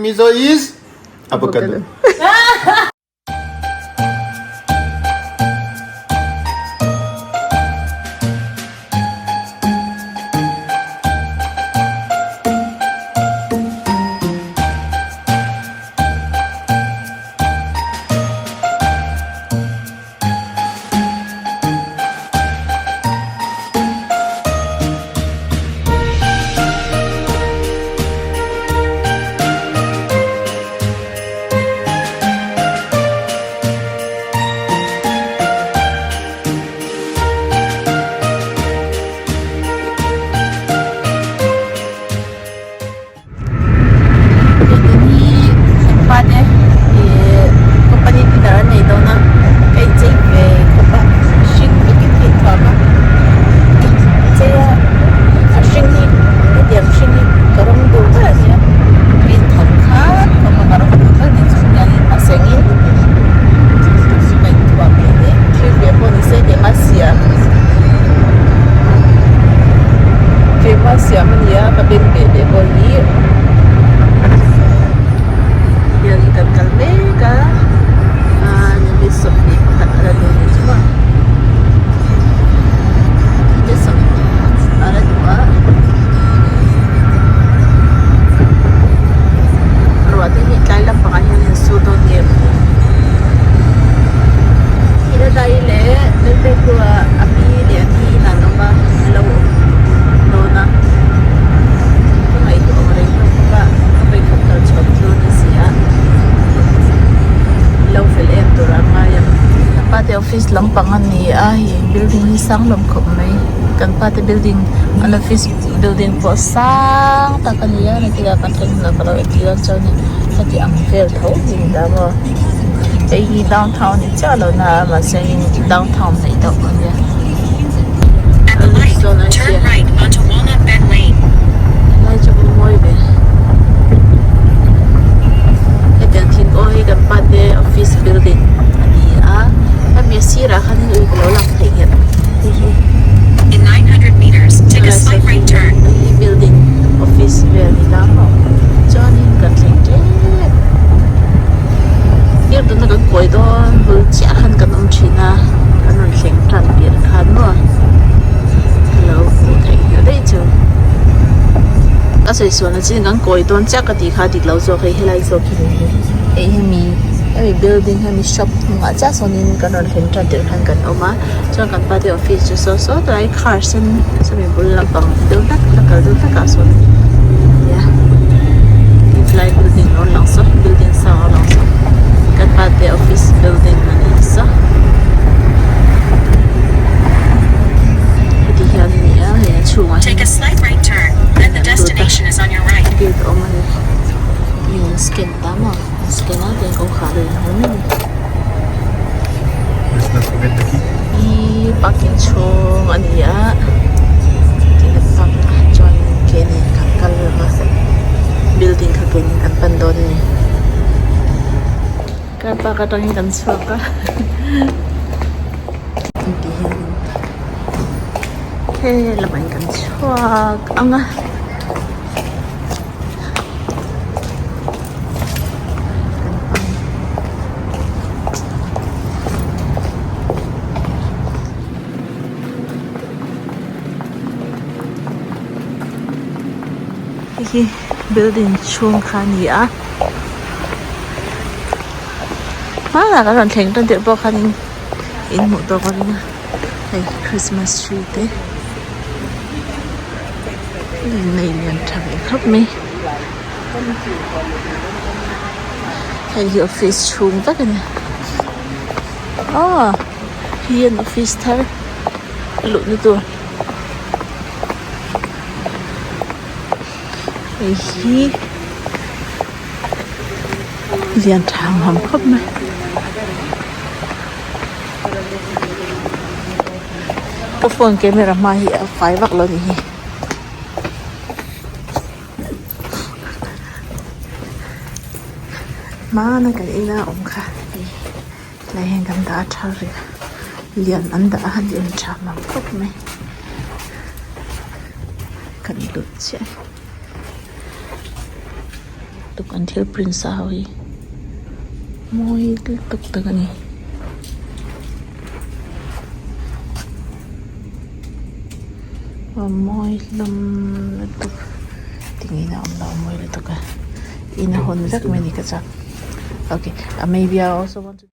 mizo is avocado. Office lampangan ni building ni sang lom khom mai kan pa te building an office building po sang ta kan ya na kila kan theng na kala kila chani hati ang fail tho ding da mo ei downtown ni cha lo na ma saying downtown nei to kan ya at the light turn right onto Walnut Bed Lane lai cho moi be e kan thin oi kan pa te office building Maziri kan ni lo lang thei in 900 meters take a slight right turn building office building lang mo joining kan thei je hier tu na kan koi don bul cha han kan china kan on theng tan bir khan mo hello thei dei chu asai so na chin kan koi don cha ka ti kha dik lo zo khai helai zo ki ei mi building hemi shop nga cha sonin kanon hentra dir khan kan oma chang kan pa de office chu so dai car sen sami bul lampang do tak takal do tak ason ya fly building on lang so building sa lang so kan pa de office building mani sa di hian ni ya chunga take a slight right turn then the destination is on your right build oma yung skin tama skin natin kung kaya namin. Let's not forget the key. Parking chung aniya. Tinapang join kini kakal mas building kakini kan pandon ni. Kapa katong kan saka. Hey, lamay kan swag. Anga. Building chungkua ni mana kan ron theng tan dir bo khan in mu to kan na hey Christmas tree te nei lian thang khap me hey hi office chung ta kan hi an office thar lu ni tu hi lian thang ham khop mai cái phone camera mai hi phải vắt lên hi má nó cái ina ông kha lại hàng cầm đá thar liền ăn đã ăn liền chạm mam khop mai cần được chứ tuk an thil print sa ho hi moi tuk tak ani moi lam tuk tingina am la moi le tuk in hon vek me ni ka chak. Okay, maybe I also want to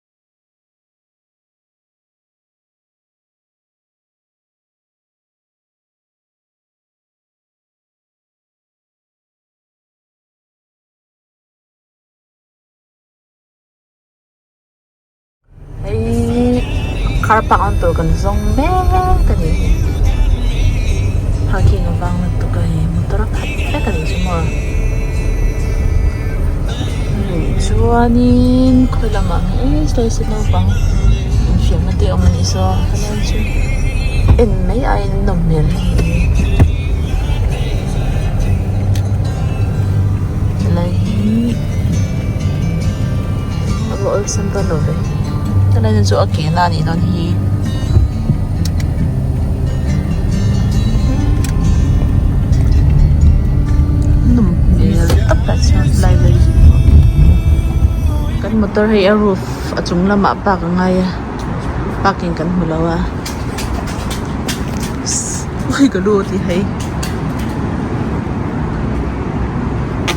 car park on to kan zong me kan ni parking avang na to kai motor khat kan ni semua chuanin khoi lamang station no bang fiam na te om ni so hanan chu en mai ai nom mer lai abo ol samba no ve Tanay dun so okay na ni non hi. Up that's not library. Kan motor hay a roof at yung lama pa ka ngaya. Parking kan hulawa. Uy galuti hay.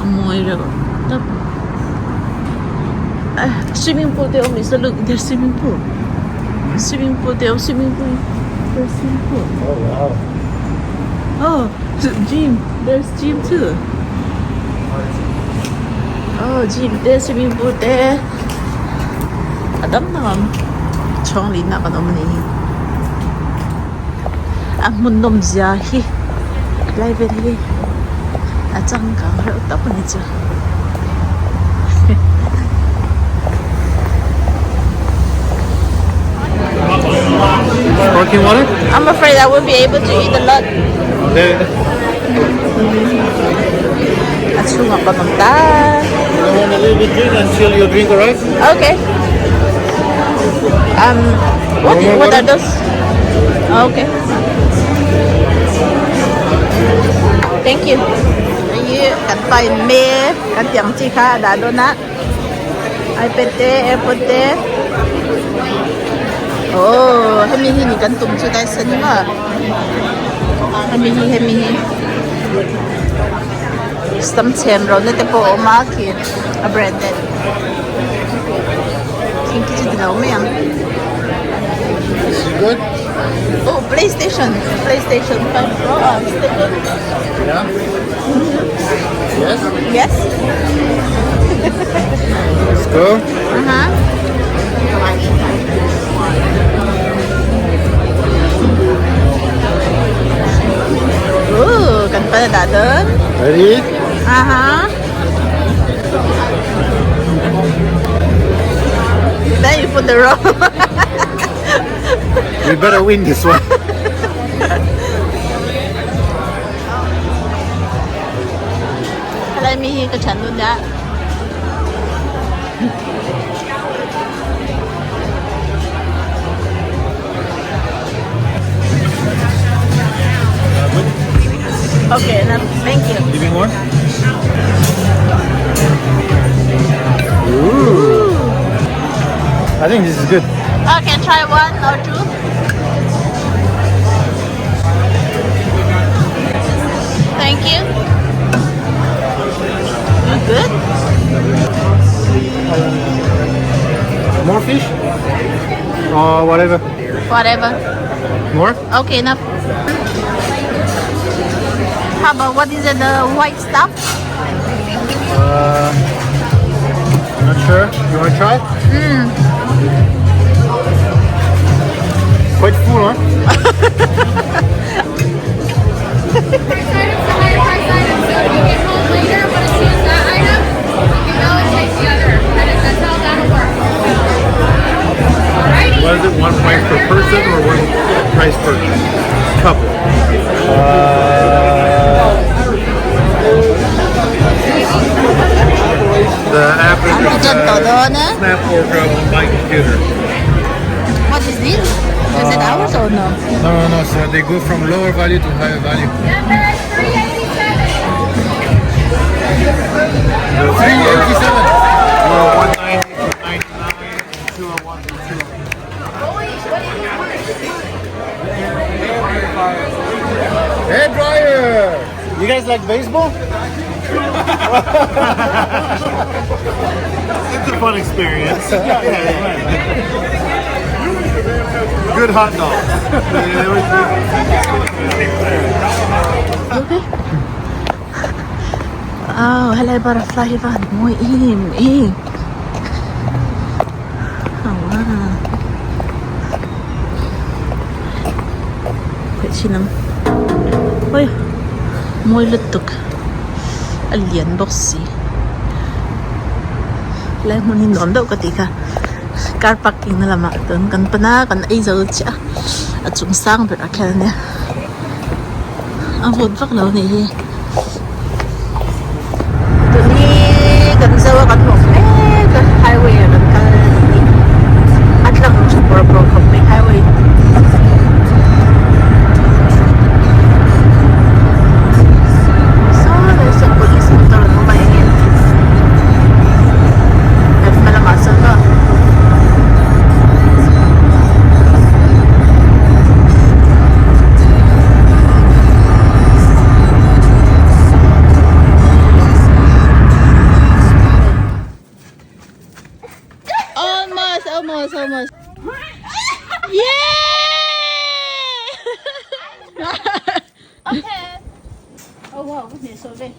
Amoy rin. Swimming pool there. So look, there's swimming pool. Swimming pool there. Swimming pool. There's swimming pool. Oh wow. Oh, gym. There's gym too. Oh, gym. There's swimming pool there. Adam naman. Chong lin na ka naman eh. Ang mundom siya. Library. At saan ka? Tapos nito. Sparkling water? I'm afraid I won't be able to eat a lot. At sunga pa ng ta. You want a little bit drink until you drink, alright? Okay. What are those? Okay. Thank you. Kan pa me, kan tiang chika da donut. Ai pete, pete. Oh, hemi ni kan tum chu dai sen ma. Hemi. Stam chen ro ne te po ma ki a branded. King ki chi dinaw me yang. This is good? Oh, PlayStation 5 Pro. Yeah? Yes? Yes. Let's go. Kan pa na doon. Ready? Then you put the roll. We better win this one. Let me hear the channel that. Okay, enough. Thank you. Give me more. Ooh. I think this is good. Okay, try one or two. Thank you. You good? More fish? Or whatever. Whatever. More? Okay, enough. How about what is it? The white stuff? I'm not sure. You want to try? Quite full, huh? Was it one price per person or one price per couple? The app is Snap Orca on my computer. What is this? Is it ours or no? No. So they go from lower value to higher value. Number 387. 387. 190, 299, 201, 201. Hair dryer. You guys like baseball? It's a fun experience. Good hot dogs. Okay. Oh, hello butterfly Ivan. Muy im. Oh, wow. Vậy chị nằm. Ôi, môi lật tục. Alien boxy. Lại muốn hình nón đâu có tí cả. Car parking na lama doon kan pana kan ay zo cha at sungsang pero akala niya ang food pack law ni ito ni kan zawa kan mo kan highway kan ni at lang sa purple company highway so there's a police motor na mayangin at malamasan ka. Almost. Yeah! Okay. Oh wow, it's so big.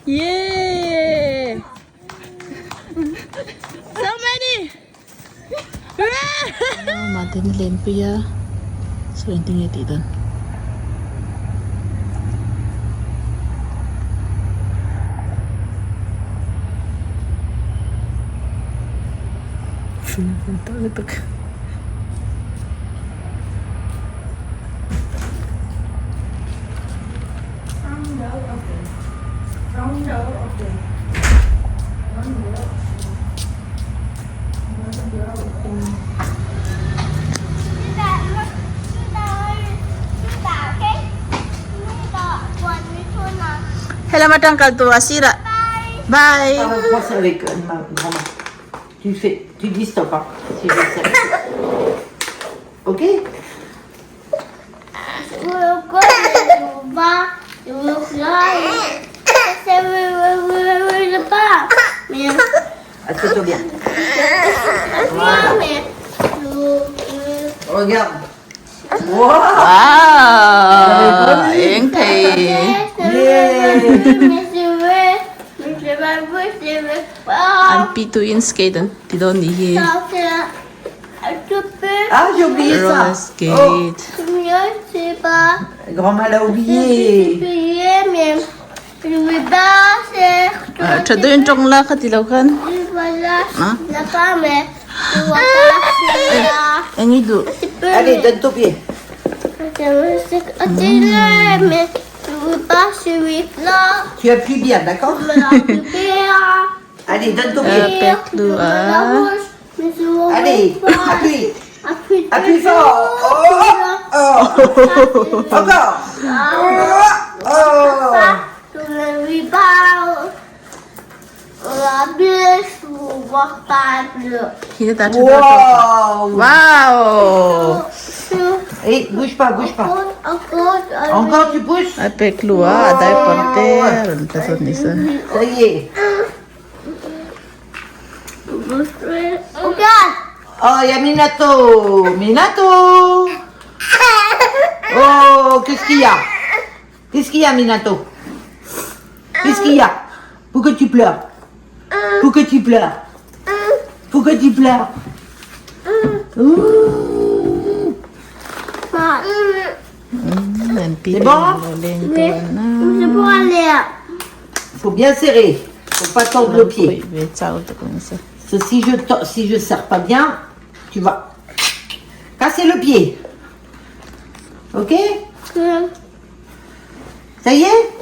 Yeah! So many! Oh, mati ni Lempia. So, hindi niya dito. Ito. Hello, matangkal to Asira. Bye. Passe avec ma grand-mère. Tu dis stop, hein, si je sais. Ok? Assieds-toi bien. Voilà. Regarde. Wow! Wow! Yung kay... Ang pituin skate ti doon ni Ah, j'ai oublié ça. roller skate. Grand-mère l'a oublié. Chado yung chongla ka tilaw kan. Ang ido. Allez, donne ton pied. Tu appuies bien, d'accord? Allez, donne ton pied. Peklu Allez, appuie. Appuie fort. Oh. Encore. Oh. Kita Wow. Wow! Et bouge pas. Encore tu pousses. Ay peklu aday porter. Tasod ni sa. Ça y est. Oh, il y a Minato. Oh, qu'est-ce qu'il y a? Qu'est-ce qu'il y a, Minato? Qu'est-ce qu'il y a? Pourquoi tu pleures? Pourquoi tu pleures? C'est bon? Faut bien serrer. Faut pas tordre le pied. Si je serre pas bien, tu vas casser le pied. Ok? Ça y est?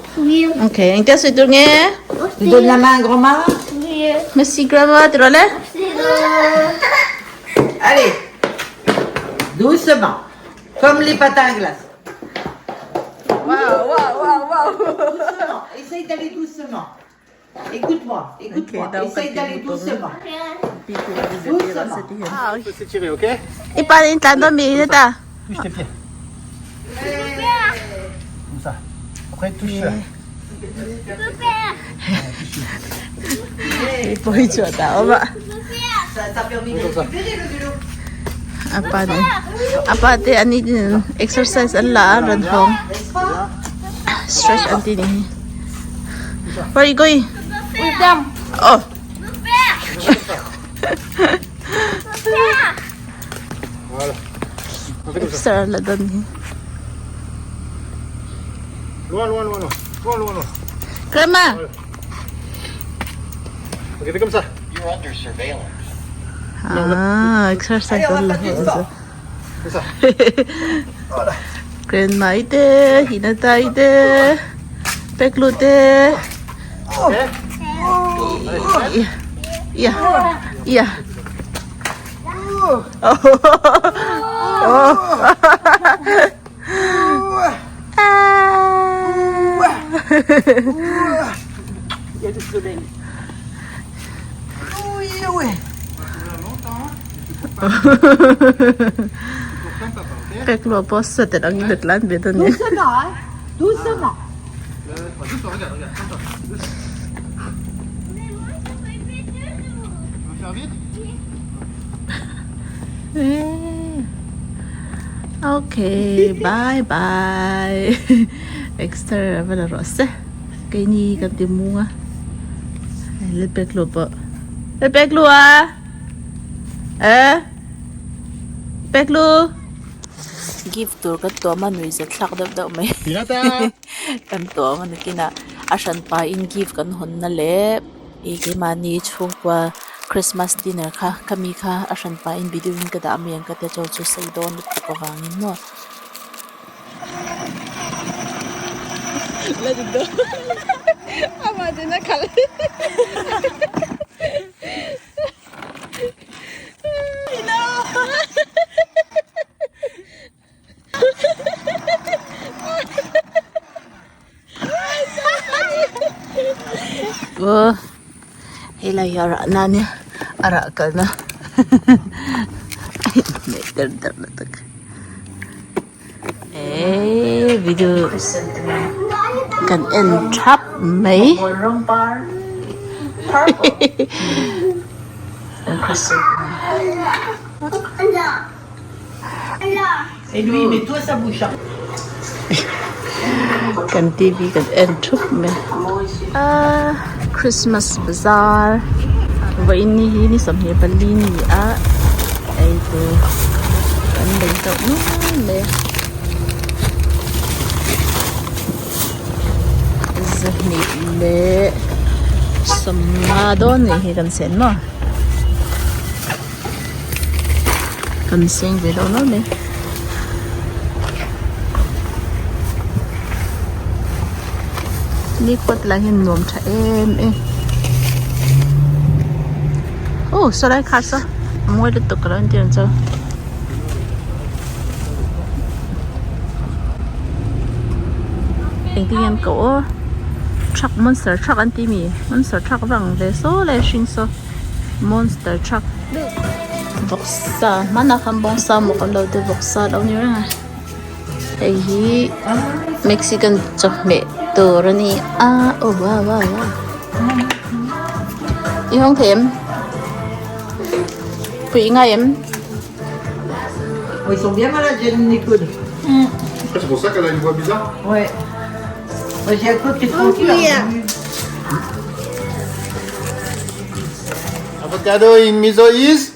Okay, ang kaso ito nga. Tu donnes la main à grand-mère? Merci grandma, tirole. Allez. Doucement. Comme les patins à glace. Wow. Doucement. Essaye d'aller doucement. Écoute-moi, écoute-moi. Okay, Essaye d'aller doucement. Ah, Tu peux s'étirer, ok? ipanin tando mi ta. Touche tes pieds. Comme ça. Après, touche ça. Ipoicho ta ba. Ça t'a permis de récupérer le vélo. Apa te ani exercise alla ran hong. N'est-ce pas? Stretch anti ni. Where are you going? Oh. Voilà. On fait comme ça. Extra la dan ni. Loin, loin, loin, loin. Loin, loin, loin. Grandma. Ok, fais comme ça. You're under surveillance. Ah, exercise Allez, on va alla. faire du sport. Fais ça. Grandma ite, hinata ite. Peklu te. Ok? Allez, Yeah. Yeah. Il y a du soleil. Oui, oui. Peklu po sa te ang litlan beto ni. Doucement, hein. Doucement. Doucement, regarde, regarde. Attends. On va faire vite? Okay, bye bye. Extra vala rosa. Kay ni kan timunga. Le peklu po. Le peklu ah. Peklu. Give tour kan to manui sa thak daw may. Pinata! Kan to man kina asan pa in give kan hon na le. Iki mani chhungkua Christmas dinner ka kami ka asan pa in video in kada amyan ka te chow sa idon ko kangin mo. Let it go. Ama din na kal. Oh, hila yara na niya. Ara ka na. Ay, dar na tag. Video kan entrap may. Et lui, mets-toi sa bouche. Kan TV kan entrap may. Christmas bazaar. Wa ini samhe balini a. Ay to. Kan dito no le. Zahni le. Samado ni kan sen mo. Kan sing we don't know le. Likot lang yung nom cha Oh, saray kasa. Amoy dito ka lang diyan so. Tingnan ko oh. Truck monster truck anti mi. Monster truck rang le so le shin so. Monster truck. Boksa, mana kan boksa mo kan daw de boksa daw ni ra. Ay Mexican chokme. Turani oh wow y không thèm Phỉ ngay em Ils sont bien malades, Jenny Nicole. C'est pour ça qu'elle a une voix bizarre? Ouais. Moi, j'ai un peu qui est tranquille. Avocado in miso is?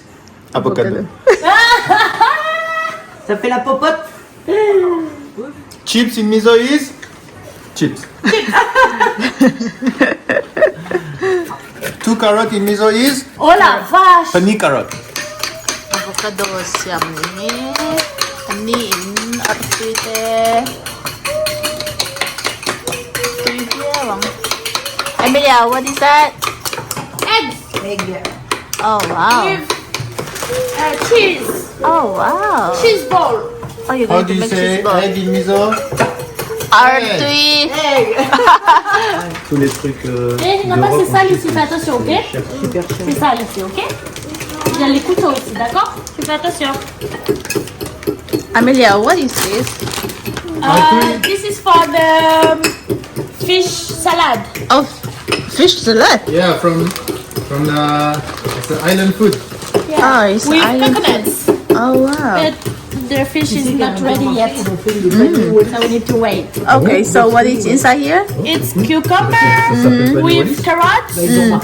Avocado. Ça fait la popote. Chips in miso is? Chips. 2 carrot in miso is? Oh la vache. Pani carrot. avocado siam ni ani in at tuite wang Emilia, what is that? Egg. Oh wow. Cheese. Oh wow. Cheese ball. Oh, you're How going do to you make say cheese ball. egg in miso? Artui. Tous les trucs. Eh, là-bas, c'est sale ici, fais attention, ok? C'est sale ici, ok? Il y a les couteaux ici, d'accord? Tu fais attention. Amelia, what is this? This is for the fish salad. Oh, fish salad. Yeah, from the it's the island food. Oh, it's With island. coconuts. Oh wow. But the fish is not ready yet. So we need to wait. Okay, so what is inside here? It's cucumber with carrots and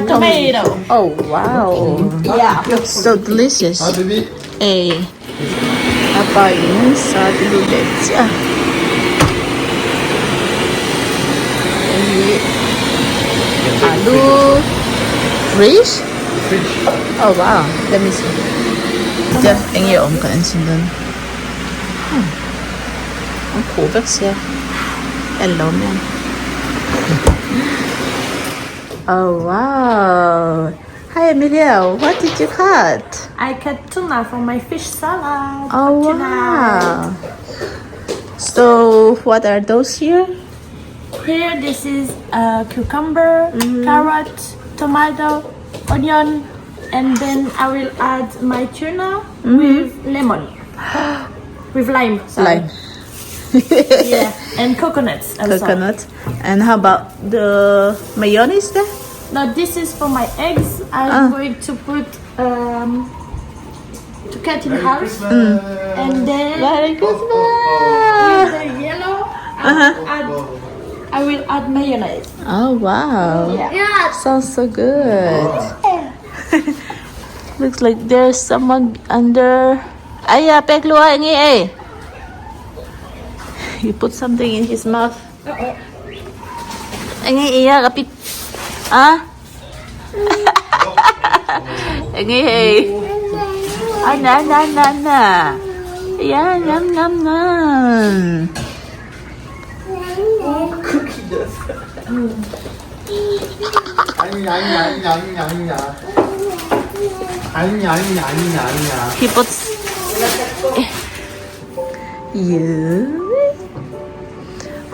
tomato. Oh wow. Yeah. Looks so delicious. Ah, baby. Eh, apa ini sa dilulet? Alu, fish. Oh wow. Let me see. 자, 앵이 엄청 신든. 고백이야. 앨러면. Oh wow. Hi Emilio, what did you cut? I cut tuna for my fish salad. Oh Tuna. wow. So what are those here? Here, this is cucumber, carrot, tomato, onion, and then I will add my tuna with lemon, with lime. Sorry. Lime. Yeah, and coconuts. Also. Coconut. And how about the mayonnaise there? Now this is for my eggs. I'm going to put to cut in half, and then Merry Christmas! with the yellow, I will add mayonnaise. Oh wow. Yeah. Sounds so good. Looks like there's someone under. Aya, peklua ngi eh. You put something in his mouth. Ngi iya kapit. Ah? Ngi hey. Na. Yeah, nam. He puts. Yeah.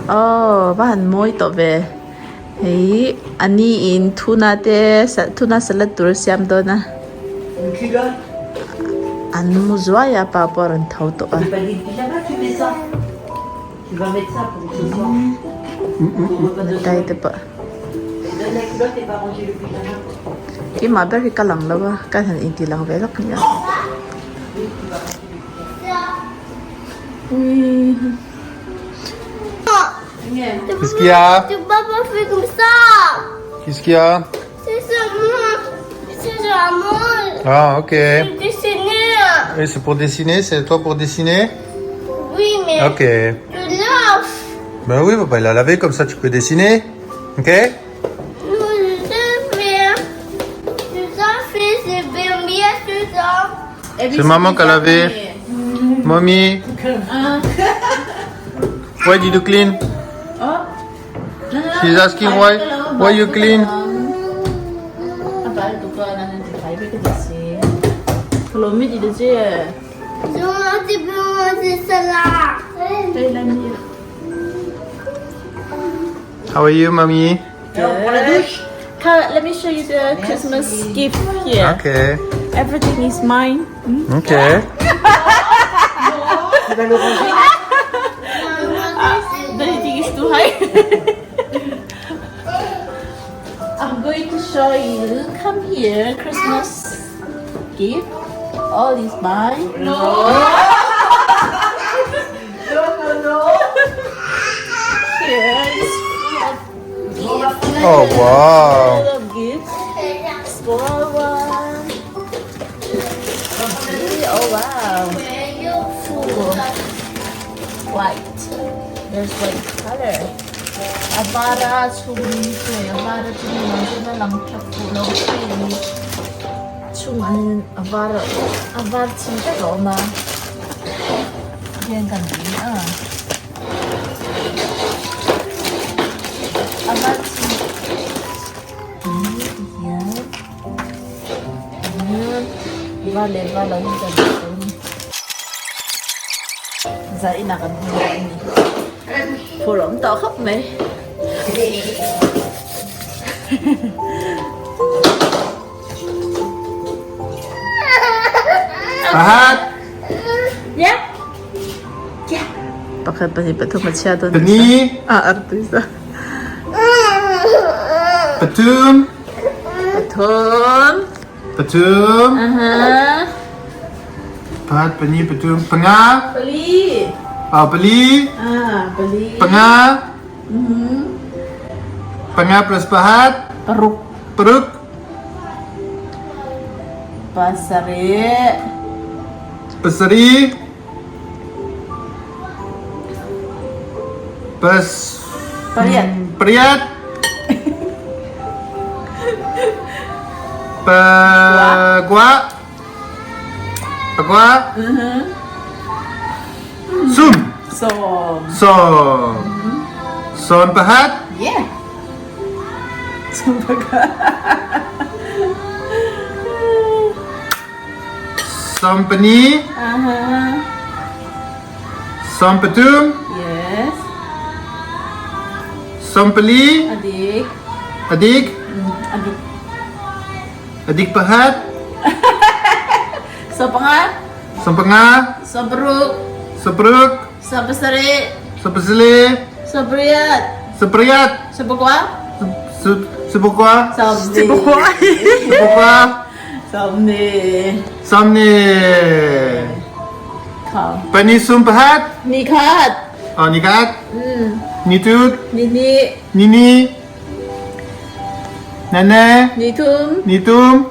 Oh, bahan mo ito be. Hey, ani in tuna tuna salad tur siam do na. Une culotte. An mo zwa ya pa por an thau to a. Tu vas les pyjamas, tu mets ça. Tu vas mettre ça pour ce soir. Pour le repas de Dai te pa. Donne la culotte et va ranger le pyjama. Ki ma ber ki kalang la ba ka han inti lang ve lak niya. Qu'est-ce qu'il y a? Tu peux pas faire comme ça. Qu'est-ce qu'il y a? C'est ça, moi. C'est ça, moi. Ah, ok. Je dessiner. Et c'est pour dessiner? C'est toi pour dessiner? Oui, mais Ok. je lave. Ben oui, papa, il a lavé, comme ça tu peux dessiner. Ok? Non, je sais faire. Je sais faire, c'est bien, tout ça. C'est maman qui a lavé. Mommy. Why did you clean? She's asking why you clean? Apa tu ka nan ti kai be ka disi. Kalau mi di de. Je mange, tu peux manger ça là. Kai la mi. How are you, mommy? Alors, pour la douche. Let me show you the Christmas gift here. Okay. Everything is mine. Okay. Tu vas le ranger. Everything is too high. I'm going to show you. Come here, Christmas gift. All is mine. No. Here is full of gifts. Oh, wow. Full of gifts. Small one. Okay. Oh wow. Full. White. There's white color. Avara chhungin ko. Avara chhungin manjo na lang chapulong chili. Chhungin avara. Avara 진짜 너무. Yan ganda ah. Avara yan. Yan. Vale, vale, ang ganda. Giờ in là còn hơn phụ lỏng to khóc mấy. Pahat. Yeah. Bakit pa ito masyado Pani. artista. Patum. Patum. Patum. Pahat, pani, patum. Panga. Bali. Bali. Bali. Panga. Panga plus pahat. Peruk. Peruk. Pasari. Pesari. Pariat. Periat. Pagwa. Pagwa. Sum. Som. Son. Son pahat. Yeah. Sumbaga. Son pani. Son patum. Yes. Son pali. Adik. Adik. Adik. Adik pahat. So nga. Son panga. So peruk. Seperuk. So pasari. Sepesili. So priat. Seperiat. So bagwa. Sebukwa. Somni. Sebukwa. Somni. Samne. Khao. Pani sum pahat. Nikat. Oh, nikat. Nitut. Nini. Nini. Nana. Nitum. Nitum.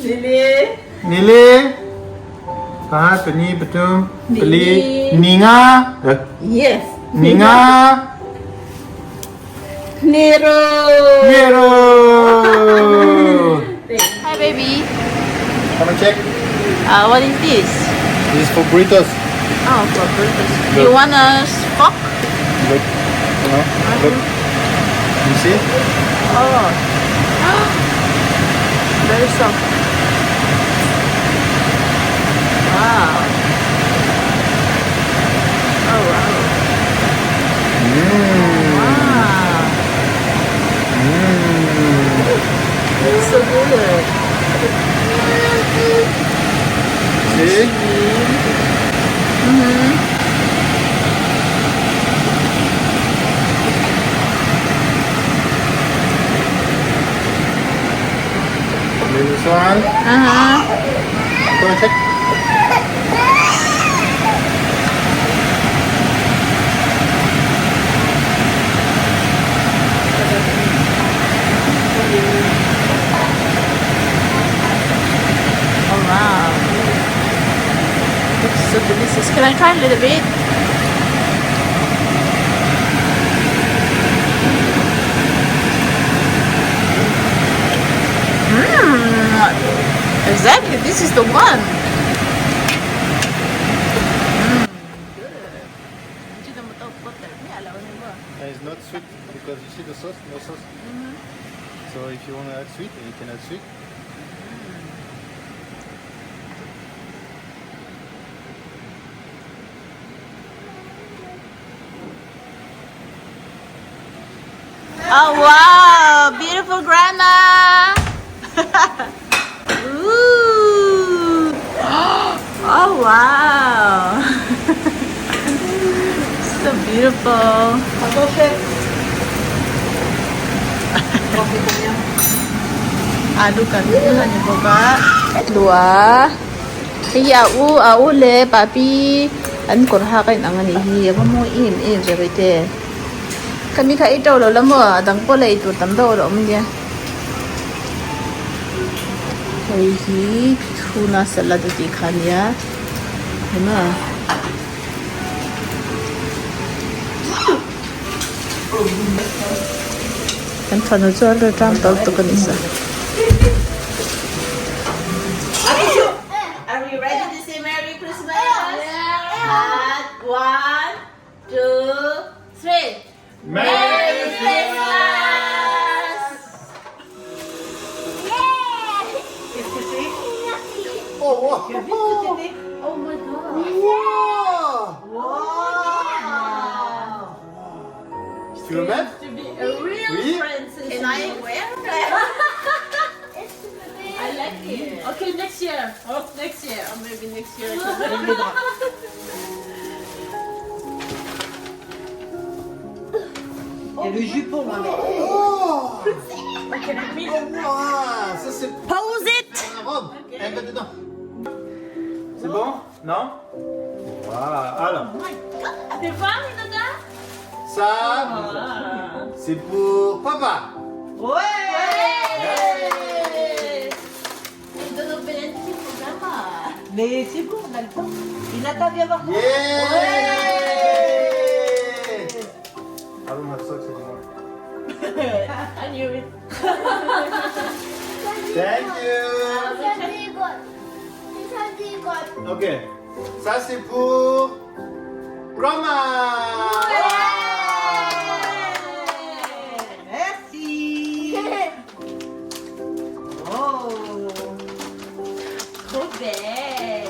Lili. Nile. Pahat, pani, patum. Peli. Nini. Ninga. Yes. Ninga. Nero. Nero. Hi baby. Come and check. What is this? This is for burritos. Oh, for burritos. You want a fork? Look. Look. You see? Oh. Very soft. Wow. Oh wow. Wow. It's so good. See? This one. Go and check. Oh wow. Looks so delicious. Can I try a little bit? Exactly, this is the one. It's not sweet because you see the sauce, no sauce. So if you want to add sweet, you can add sweet. Oh wow, beautiful grandma. Ooh. Oh wow. So beautiful. Adukan dulu hanya boga. Dua. Iya au le papi an korha kain angani hi apa mo im jabete. Kami ka ito lo lamo dang po le itu tamdo lo mnya. Hi tuna salad dikha liya. है ना kan fano cho le tam tol to kan isa. Are we ready to say Merry Christmas? And 1, 2, 3. Merry Christmas! Oh, wow. Oh Tu veux mettre? To be a real Oui. princess. Can I wear? I like it. Okay, next year. Oh, next year. Or maybe next year. Lève les bras. Il y a le jupon, ma mère. Oh! Okay, let me. Wow, ça c'est Pose it. la robe. Elle va dedans. C'est bon? Non? Voilà. Alors, C'est pas, Dada? ça, c'est pour papa. Ouais. Il donne au Valentine pour Grandma. Mais c'est bon, on a le temps. Il attend bien voir. Yeah! I don't have socks anymore. I knew it. Thank you. Ok. Ça c'est pour Grandma. Merci. Oh. Trop belle.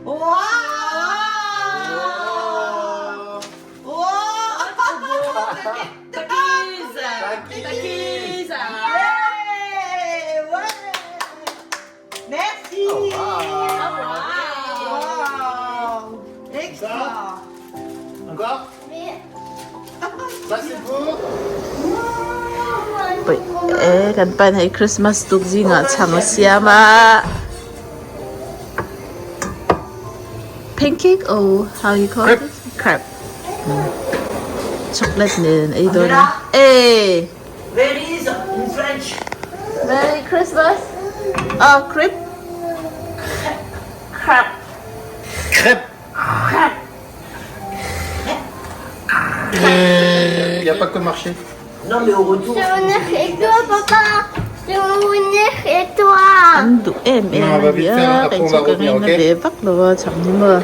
Wow. Takisa. Ouais. Merci. Oh, wow. Wow. Extra. Encore? Ça c'est pour Kan pa na Christmas tukzi nga chang siama. Pancake or how you call it? Crab. Chocolate nin. Ay doon. Eh. Where is in French? Merry Christmas. Oh, crepe. Crab. crêpes. Il n'y a pas que le marché. Non, mais au retour. Je vais venir chez toi, papa. Je vais venir chez toi. Anh tụi em Non, on va vite faire, nhá, après cảnh on va cho các revenir, em nó ok? để bắt đồ chẳng như mơ.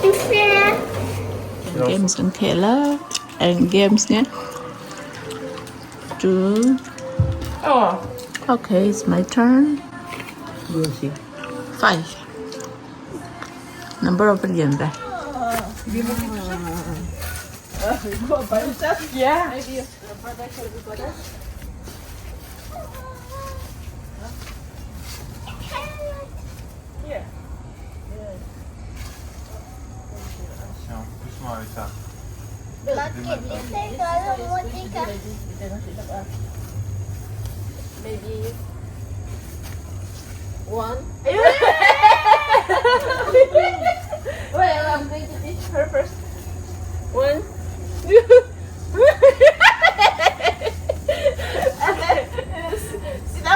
Tu fais. Games kan kela and games nhé. Two. Oh. Okay, it's my turn. Moi aussi. 5. Number of again there. Yeah. Tiens, doucement avec ça. Maybe 1. Well, I'm going to teach her first. 1, 2.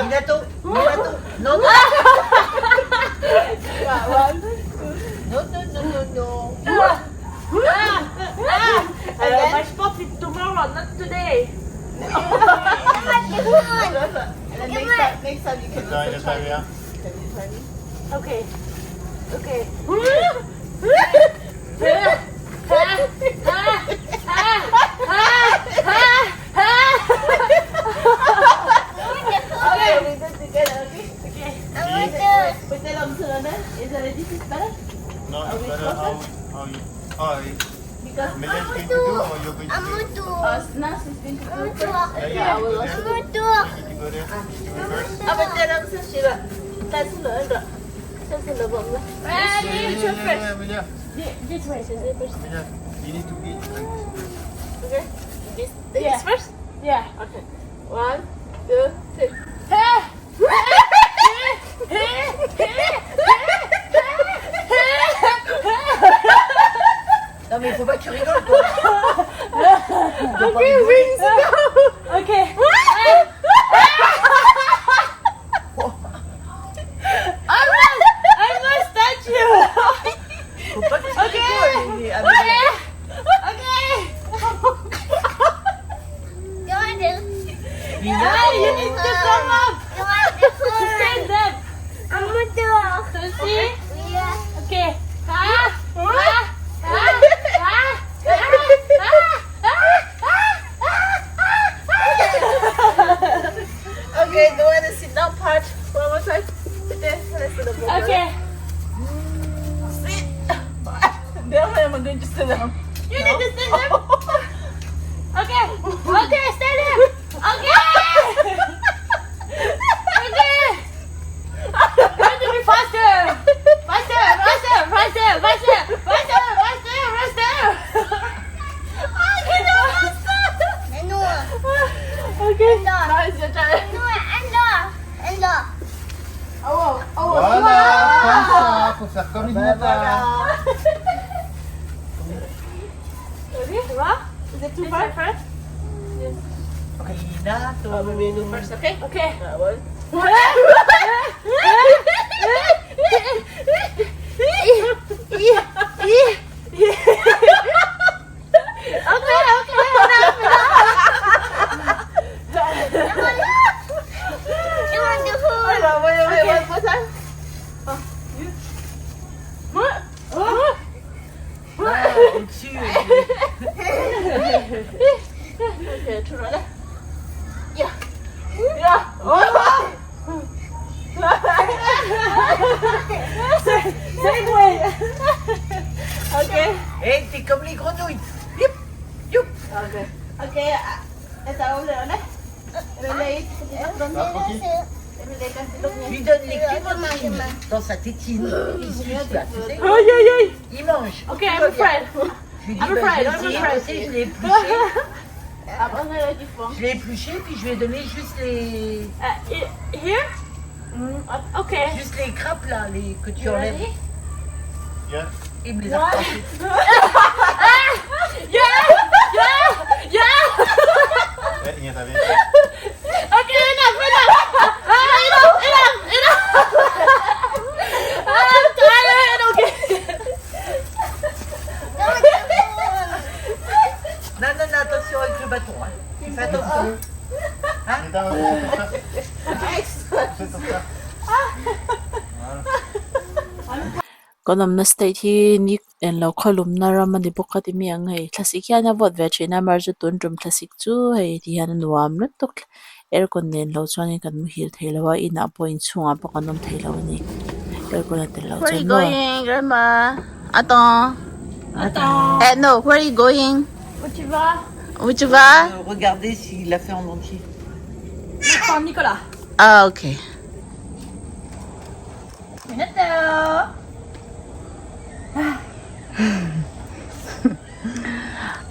Minato. Minato. Non, non. No. My spot is tomorrow, not today. Next time you can Attends, il est pas bien. Okay. Okay. Okay, we do it together, okay? Put that on cylinder. Is that this is better? No, it's better how you. Because Milen's going to do or you're going to do? Nas is going to do it first. Yeah, I will also. You need to go there first. But then I'm so sure. That's the Amelia, This way. Amelia, you need to be. Okay. This Yeah. first? Yeah. Okay. 1, 2, 3. Non, mais il faut pas que tu rigoles, toi. Okay, rings go. Okay. I must touch you. Faut pas que tu rigoles. You need to come up. Stand up. See? Okay. You need to stand there. Okay. Okay, stand there. Okay. Okay. You have to be faster. Faster, faster, faster, faster, faster, faster, faster. Oh, get down faster. Okay. Now it's your turn. Oh, oh, Voilà, comme ça, faut faire comme il dit. Ready? Tu vois? Is it too far? First? Minato. Maybe you do first, okay? Okay. Au-dessus. Okay, turun dah. Ya. Ya. Oh. Segway. Okay. Hey, t'es comme les grenouilles. Youp, youp. Okay. Okay. Ito ulit ulit. Relate. Je lui donne les clémentines dans sa tétine. Il suce là, tu sais. Aïe aïe aïe. Il mange. Okay, I'm afraid. Je lui dis, I'm afraid, I'm je l'ai afraid. épluché, je l'ai épluché. Here? Je l'ai épluché, puis je lui ai donné juste les Okay. juste les crapes là, les que tu enlèves. Yeah. Il me les a repassées. Yeah! Yeah! Yeah! Eh, ingat habis. Okay, enough, enough! Enough, enough, enough! I'm tired, okay. Non, non, non, attention avec le bâton. Hein. Tu fais attention. Kita c'est tout ça. Konom na state hi ni en lo kholum na raman di boka ti mi ang hei classic ya na vot ve china mar ju tun rum classic chu hei ti han nuam lut tok er kon nen lo chuan kan mu hil theilawa in a point chunga pa kanom theilawa ni er kon tel lo Where are you chen no going, Grandma? Attends. Eh, no, where are you going? Où tu vas? Où tu vas? Regardez s'il l'a fait en entier. Prends Nicolas. Ah, okay. Minuto.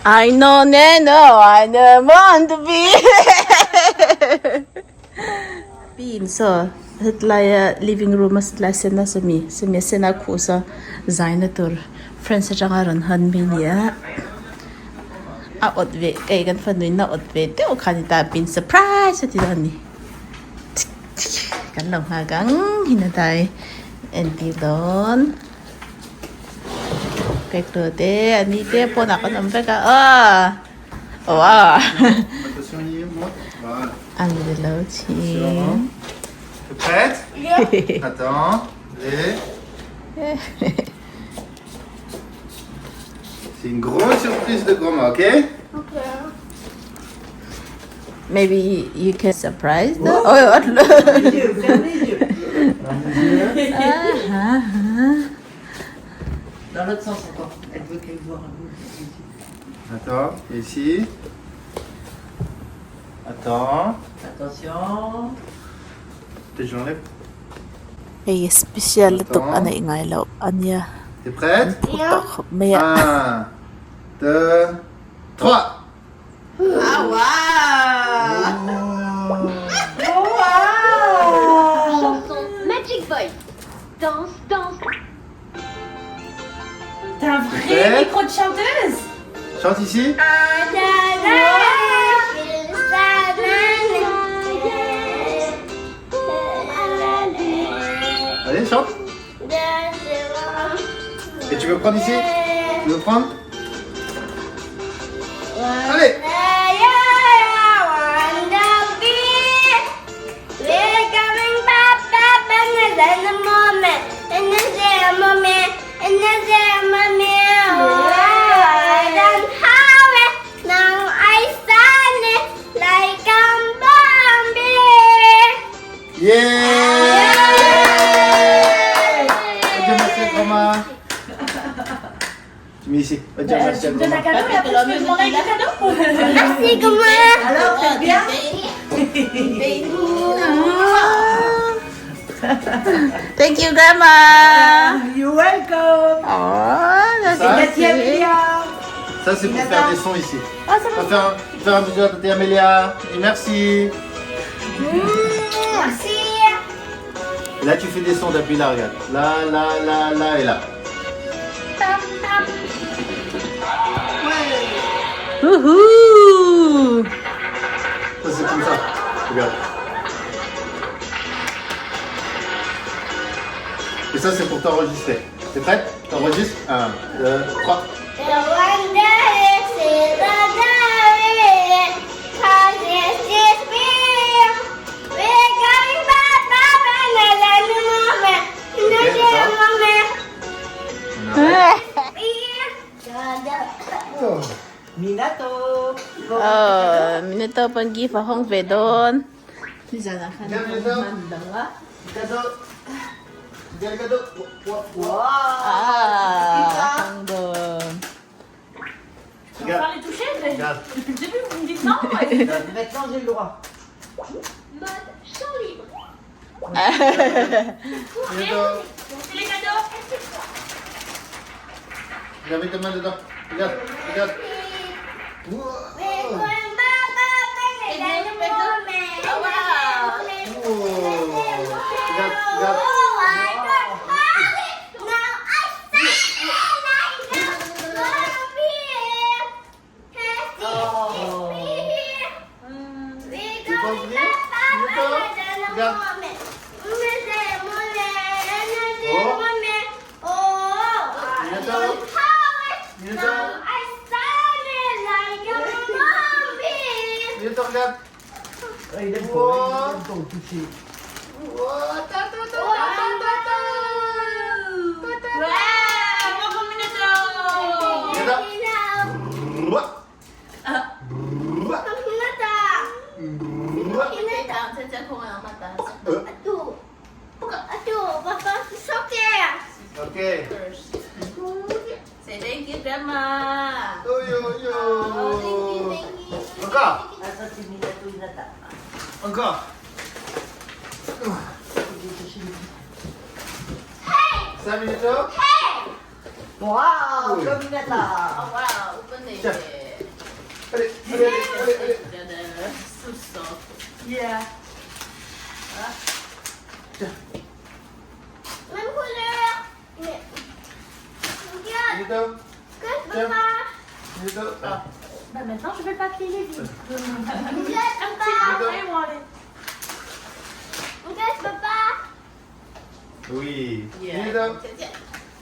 I know, Neno. I don't want to be. Beam, so. Hitlaya living room as la sena sumi sena kusa zainatur friends jangaran han minia a otve kay gan fanui na otve te o kanita bin surprise ti dani kan long hagang hinatay enti don kay klote ani te po na kan ampe ka Attention, il monte. Voilà. ang dilaw chi T'es prête? Attends. Et... C'est une grosse surprise de grand-mère, ok? maybe you can surprise the Ferme les yeux, ferme les yeux. Dans l'autre sens encore. Elle veut qu'elle voit un peu. Attends, ici. Attends. Attention. Peut-être je l'enlève. hei special tuk ana ingai lo ania T'es prête? putok me 1, 2, 3. Magic boy. Danse, danse. T'es un vrai Prête? micro de chanteuse. Chante ici. Allez, chante. Et tu veux prendre ici? Tu veux prendre? Allez! Yeah! Dieu merci, grand-mère. Tu mets ici. Dire merci à Tu me donnes un Grandma. cadeau et après je te demanderai un cadeau. Merci, comment? Alors, t'aimes bien? Thank you, Grandma. You're welcome. Oh, that's Ça, Merci Amélia. Ça, c'est pour Nathan. faire des sons ici. On va faire un bisou à Tati Amélia. Dis merci. Merci. Et là, tu fais des sons depuis là, regarde. Là, là, là, là et là. Woohoo! Ça, c'est comme ça. Regarde. Et ça, c'est pour t'enregistrer. T'es prête? T'enregistres? 1, 2, 3. Minato. Minuto pagi fahong vedon. Viens, cadeau. Viens, cadeau. Hangdon. On va les toucher mais Regarde. depuis le début vous me dites non. Maintenant j'ai le droit. Bientôt. C'est les cadeaux. Viens avec tes mains dedans. Regarde, regarde. Wow. Regarde, regarde. Bientôt, regarde. Il aime pas toucher. Ok. Say thank you, Grandma. Oh, yo, yo. Encore. Ah, ça c'est Minato Inata. Encore. 5 minutes. Wow, comme Inata. Wow, open it. Tiens. Allez, allez, allez, allez. So soft. Yeah. Même couleur. Regarde. Minutes. Regarde, Tiens. papa. Minutes. Bah maintenant je vais pas plier vite. Regarde, papa. Après où aller? Regarde, papa. Oui. Yeah. Minutes.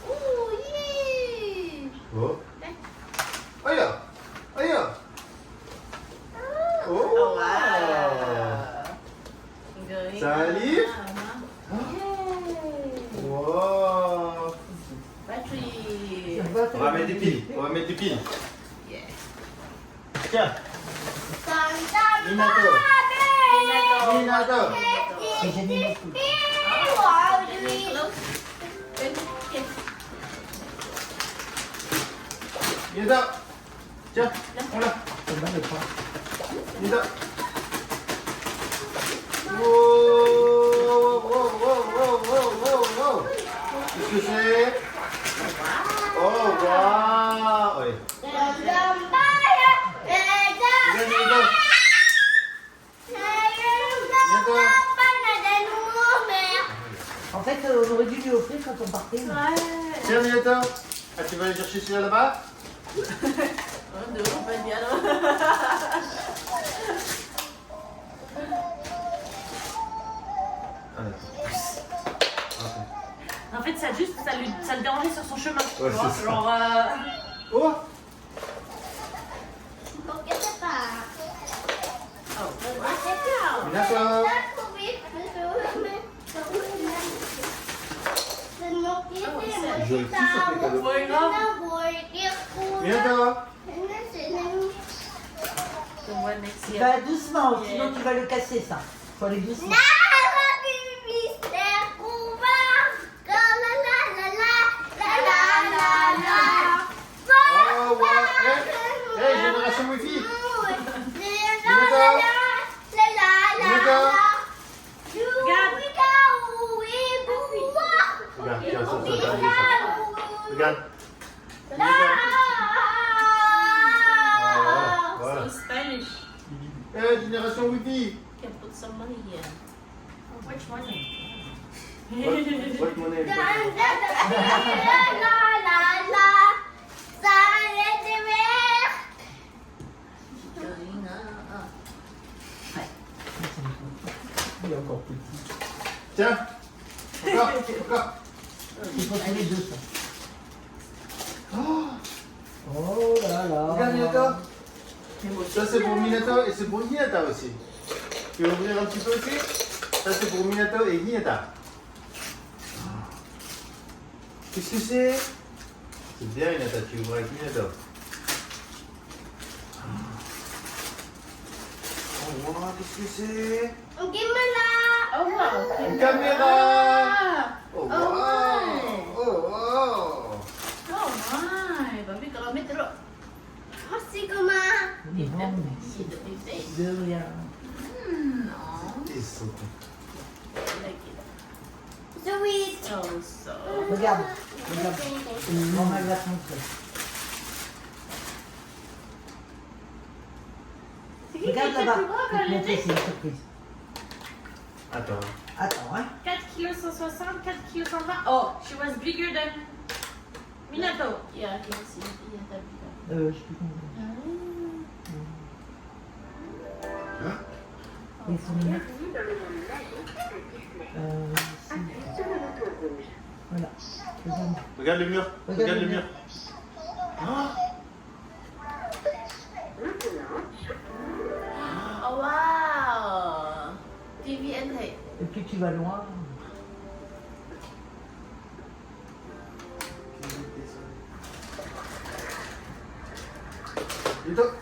Ouh, yeah. Oh. Aïe. Aïe. Oh. Oh, wow. Salut. Wow. Battery. On va mettre des piles. On va mettre des piles. Tiens. Minato. Minato. Minato. Tiens. Voilà. Minato. Wow, wow, wow, wow, wow, wow, wow. Qu'est-ce que c'est? Oh, waouh. Oui. En fait, on aurait dû lui offrir quand on partait. Tiens, Minato. Ah, tu vas aller chercher celui-là là-bas? En fait ça juste ça le dérangeait sur son chemin. Ouais, Tu vois, c'est ça. genre Oh. Minato. Joli petit sur tes cadeaux. ouais, grave. Minato. Bah doucement, sinon tu vas le casser ça. Faut aller doucement. Oh, money here. Which money? What money? La la la. Ça allait de mer. Going up. Il est encore petit. Tiens, encore. Il faut tous les deux, ça. Oh là là. Regarde Minato. Ça c'est pour Minato et c'est pour Hinata aussi. Tu veux ouvrir un petit peu aussi? Ça c'est pour Minato et Hinata. Qu'est-ce que c'est? C'est bien Hinata, tu ouvres avec Minato. Oh wow, qu'est-ce que c'est? Gimana? Oh wow. Une caméra! Oh wow! my. Oh wow! Oh my. Babi kalau ambil teruk. Masih kuma. Il est bon. See the big face. De rien. It's so cool. I like it. Sweet. Oh so. Regarde. Maman elle va te montrer. Regarde là-bas. Je vais te montrer, c'est une surprise. Attends. Attends, hein. 4 kg 160, 4 kg 120. Oh, she was bigger than Minato. Yeah, I can see. Yeah, that big. Je sais plus comment. Ils sont mignons. Voilà. Regarde le mur. Regarde le mur. Oh wow. TV and hey. Et plus tu vas loin.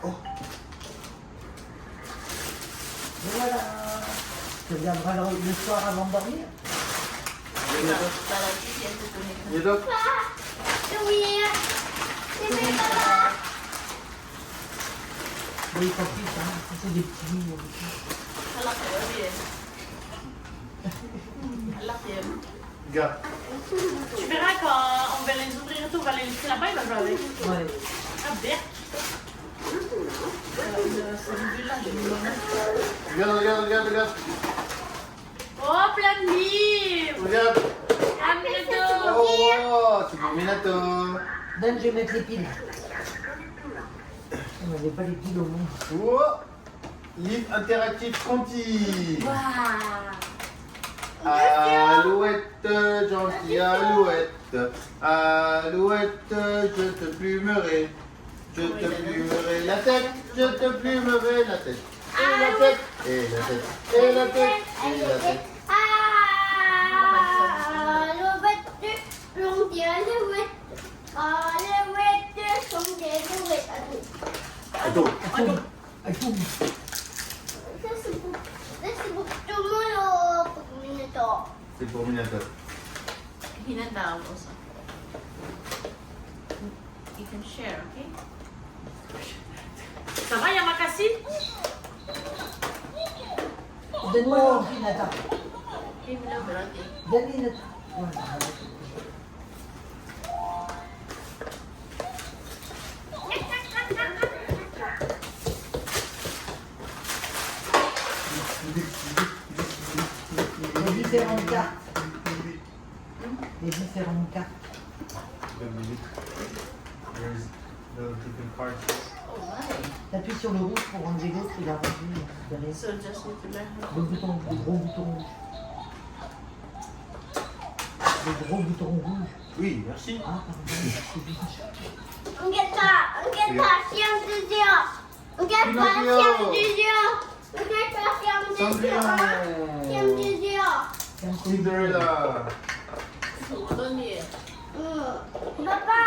Oh. Et voilà. Tu regarderas le soir avant de dormir. Minato. Sweet. Oui, ils s'en fichent, hein. C'est des petits livres. I like it. I like it. Regarde. Tu verras quand on va les ouvrir et tout, on va les laisser là-bas, il va jouer avec. Ouais. Ah, Berk. Regarde. Oh, plein de livres. Regarde. Ah, Minato. Oh, c'est pour Minato. Donne, je vais mettre les piles. On n'avait pas les piles au monde. Oh. Livre interactif Conti. Alouette, gentille alouette. Alouette, je te plumerai. Je te plumerai la tête. Je te plumerai la tête. Et la tête. Et la tête. Et la tête. Et la tête. Attends. C'est pour Minato. Hinata also. You can share, okay? Ça va, Yamakasi? Donne-moi une pile, Nata. Give me a brother. Donne-lui Nata. Voilà. Les différentes cartes. Les différentes cartes. There's the different cards. Oh my. T'appuies sur le rouge pour enlever l'autre et la rangée derrière. So just need to learn how. Le bouton, le gros bouton rouge. Le gros bouton rouge. Oui, merci. Ah, pardon, c'est bizarre. Cinderella. Bonnie. Papa.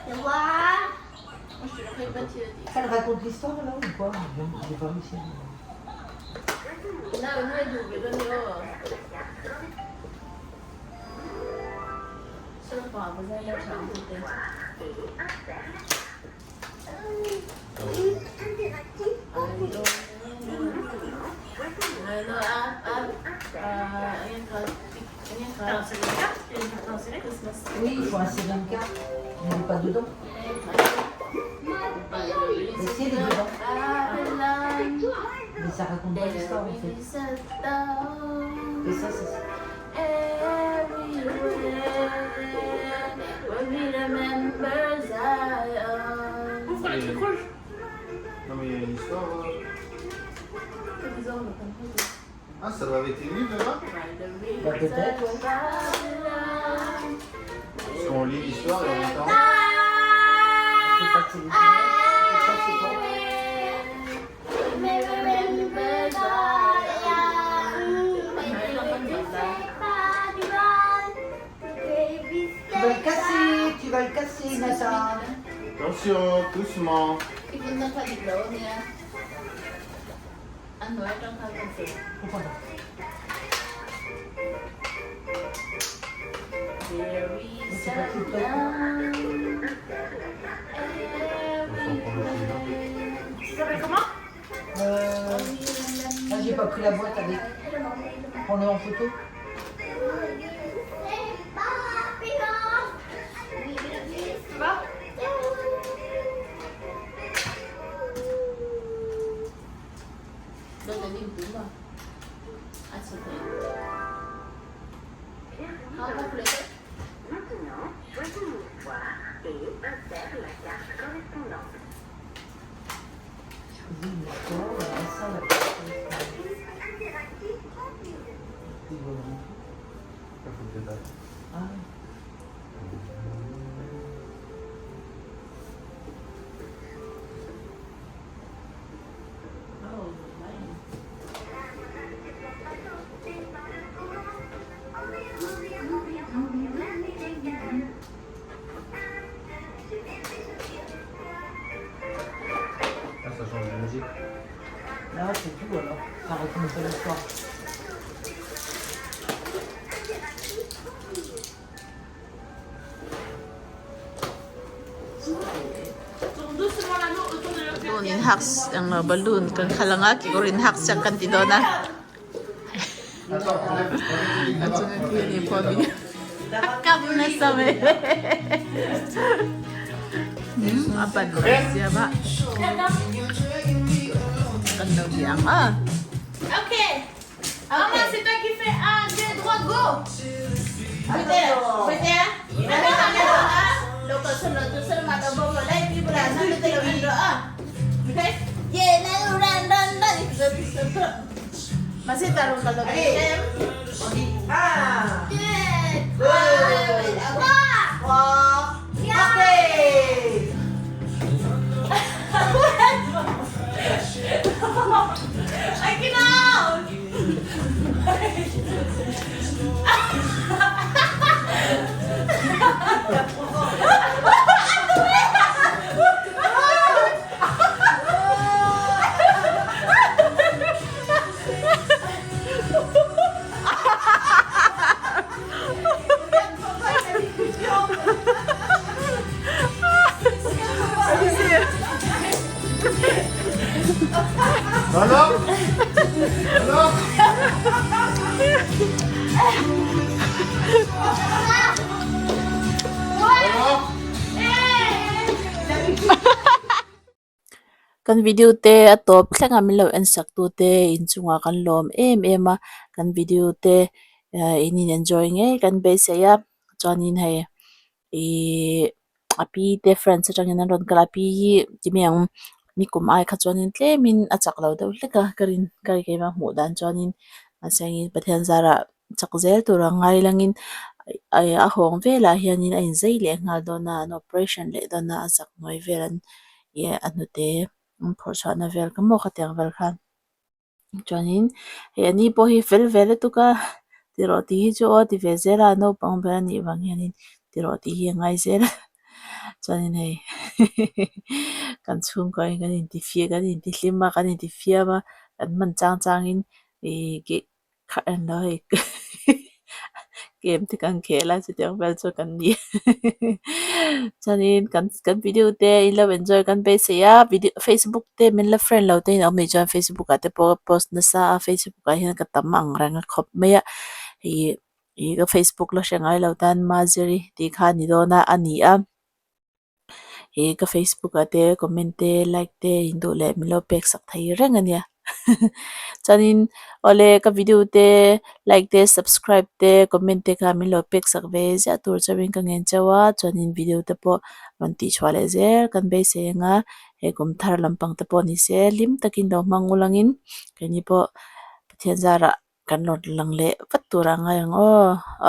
Moi, je te l'aurais pas tiré. Elle raconte l'histoire là ou quoi? J'ai pas réussi à Now, no, I do. We don't know. So far, was I left out with it? Alors, c'est les cartes, il y a une carte insérée. Oui, il faut insérer une carte. Il n'est pas dedans. Mais si, elle est dedans. Mais ça raconte pas l'histoire en fait. Et ça, c'est. Non mais il y a une histoire. Ah, ça doit avoir été lu là-bas? Bah, peut-être. Parce qu'on lit l'histoire et en même temps. C'est pas que c'est des films. Et ça, c'est quoi? Tu vas le casser, tu vas le casser, Nathan. Attention, doucement. C'est pas tout le temps. Là, j'ai pas pris la boîte avec. Prends-le en photo. Ah, ça change de musique. Là, c'est tout alors. Ça raconte pas l'histoire. Balloon hacks ang balloon kan kalanga ki ko rin hacks yang kan tidona. Attends, enlève At so ni pobi. Akap na sa me. Apa siya ba? Kan daw diyan ah. Ok. Maman, c'est toi qui fais 1, 2, droit, go. Masih taruh kalau On dit 1, 2, 3, parfait. I cannot. Alors? Alors? Alors? kan video te atop thlanga milo en saktu te in chunga kan lawm ema kan video te in enjoy nge kan be se ya chuanin hei api te friends atangin an ron kala pi timiang ni kum ai kha chuanin tlemin achak lo deuh hleka karin kai ke ma hmu dan chuanin asengin pathian zara chakzel tura ngai langin a hawng vela hianin a in zei le ngal dona an operation le dona azak noi velan ye anute phor chhana vel ka mo khateng vel khan chuanin he ani po hi fel vele tuka tiro ti hi chu o ti ve zera no pang be ani wang hianin tiro ti hi ngai zera chuanin hei kan chhungkua kan in ti fia kan in ti hlim ma kan in ti fia ma kan man chang in ge kha an lo hei game te kan khela chu teng vel chu kan ni chuanin kan video te in lo enjoy kan be se ya video Facebook te min la friend lo te in ami chuan Facebook a te post na sa Facebook a hian ka tam ang rang khop me ya hi ka Facebook lo hrengai lo tan Maziri ti kha ni dona ani a hi ka Facebook a te comment te like te in do le mi lo pek sak thai reng ania chanin ole ka video te like te subscribe te comment te ka min lo pek sak ve ja tur chawin ka ngen chawa chanin video te po ron ti chwale zer kan be se nga he kum thar lampang te po ni se lim takin do mangulangin kani po pathian zara kan lot langle vat tura nga yang o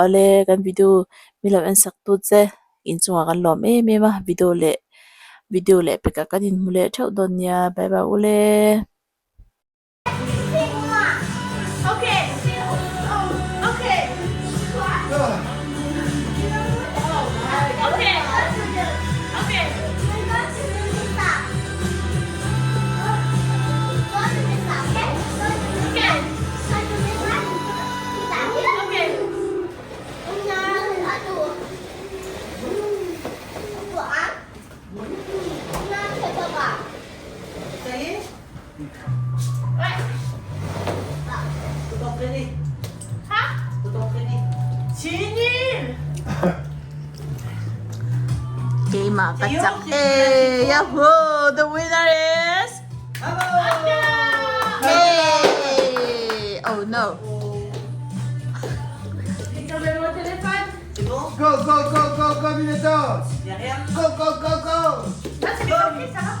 ole kan video milo en sak tu che in chunga kan lom e ma video le peka kanin mule thau don nia bye bye ule Okay. Okay. Okay. Okay. Tutok ka ni. Hah? Tutok ka ni. Chinin. game kacak yahoo the winner is hey oh no Go, go, go, go, go, Minatos! Y'a rien. Go, go, go, go! Ah, c'est les papiers, ça va?